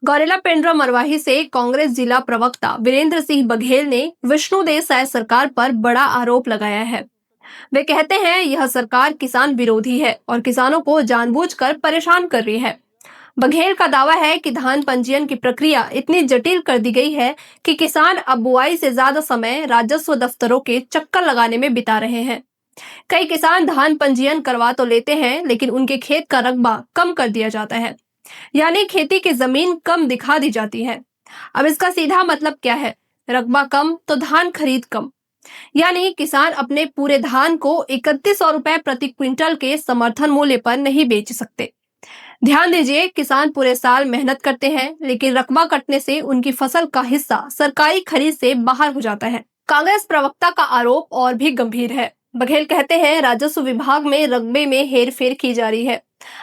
गौरेला पेंड्रा मरवाही से कांग्रेस जिला प्रवक्ता वीरेंद्र सिंह बघेल ने विष्णु देसाई सरकार पर बड़ा आरोप लगाया है। वे कहते हैं यह सरकार किसान विरोधी है और किसानों को जानबूझकर परेशान कर रही है। बघेल का दावा है कि धान पंजीयन की प्रक्रिया इतनी जटिल कर दी गई है कि किसान अब बुआई से ज्यादा समय राजस्व दफ्तरों के चक्कर लगाने में बिता रहे हैं। कई किसान धान पंजीयन करवा तो लेते हैं, लेकिन उनके खेत का रकबा कम कर दिया जाता है, यानी खेती की जमीन कम दिखा दी जाती है। अब इसका सीधा मतलब क्या है? रकबा कम तो धान खरीद कम, यानी किसान अपने पूरे धान को 3100 रुपए प्रति क्विंटल के समर्थन मूल्य पर नहीं बेच सकते। ध्यान दीजिए, किसान पूरे साल मेहनत करते हैं, लेकिन रकबा कटने से उनकी फसल का हिस्सा सरकारी खरीद से बाहर हो जाता है। कांग्रेस प्रवक्ता का आरोप और भी गंभीर है। बघेल कहते हैं राजस्व विभाग में रकबे में हेरफेर की जा रही है,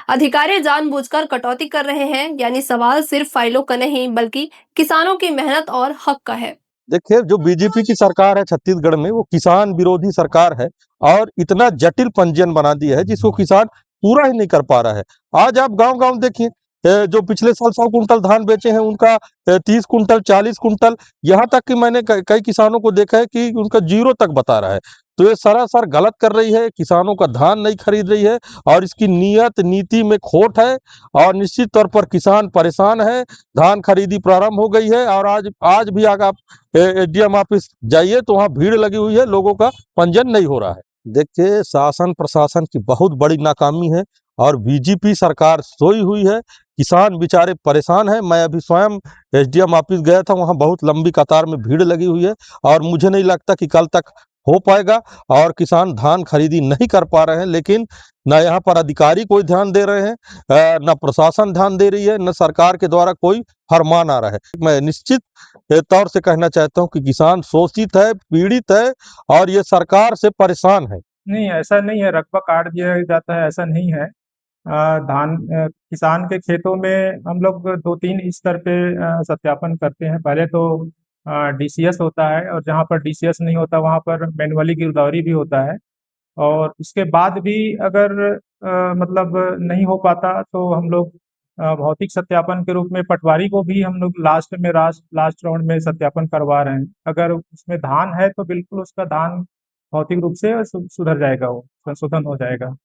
अधिकारी जानबूझकर कटौती कर रहे हैं, यानी सवाल सिर्फ फाइलों का नहीं बल्कि किसानों की मेहनत और हक का है। देखिए, जो बीजेपी की सरकार है छत्तीसगढ़ में, वो किसान विरोधी सरकार है और इतना जटिल पंजीयन बना दिया है जिसको किसान पूरा ही नहीं कर पा रहा है। आज आप गांव-गांव देखिए, जो पिछले साल 100 कुंटल धान बेचे हैं उनका 30 कुंटल, 40 कुंटल, यहाँ तक कि मैंने कई किसानों को देखा है कि उनका जीरो तक बता रहा है। तो ये सरासर गलत कर रही है, किसानों का धान नहीं खरीद रही है और इसकी नीयत नीति में खोट है और निश्चित तौर पर किसान परेशान है। धान खरीदी प्रारंभ हो गई है और आज आज भी अगर आप एसडीएम ऑफिस जाइए तो वहाँ भीड़ लगी हुई है, लोगों का पंजीयन नहीं हो रहा है। देखिए, शासन प्रशासन की बहुत बड़ी नाकामी है और बीजेपी सरकार सोई हुई है। किसान बेचारे परेशान हैं। मैं अभी स्वयं एसडीएम ऑफिस गया था, वहाँ बहुत लंबी कतार में भीड़ लगी हुई है और मुझे नहीं लगता कि कल तक हो पाएगा और किसान धान खरीदी नहीं कर पा रहे हैं। लेकिन न यहाँ पर अधिकारी कोई ध्यान दे रहे हैं, न प्रशासन ध्यान दे रही है, न सरकार के द्वारा कोई फरमान आ रहा है। मैं निश्चित तौर से कहना चाहता हूँ कि किसान शोषित है, पीड़ित है और ये सरकार से परेशान है। नहीं, ऐसा नहीं है, रकबा काट दिया जाता है, ऐसा नहीं है। किसान के खेतों में हम लोग 2-3 स्तर पे सत्यापन करते हैं। पहले तो डीसीएस होता है और जहाँ पर डीसीएस नहीं होता वहाँ पर मैनुअली गिरदावरी भी होता है। और उसके बाद भी अगर मतलब नहीं हो पाता तो हम लोग भौतिक सत्यापन के रूप में पटवारी को भी हम लोग लास्ट राउंड में सत्यापन करवा रहे हैं। अगर उसमें धान है तो बिल्कुल उसका धान भौतिक रूप से सुधर जाएगा, वो संशोधन हो जाएगा।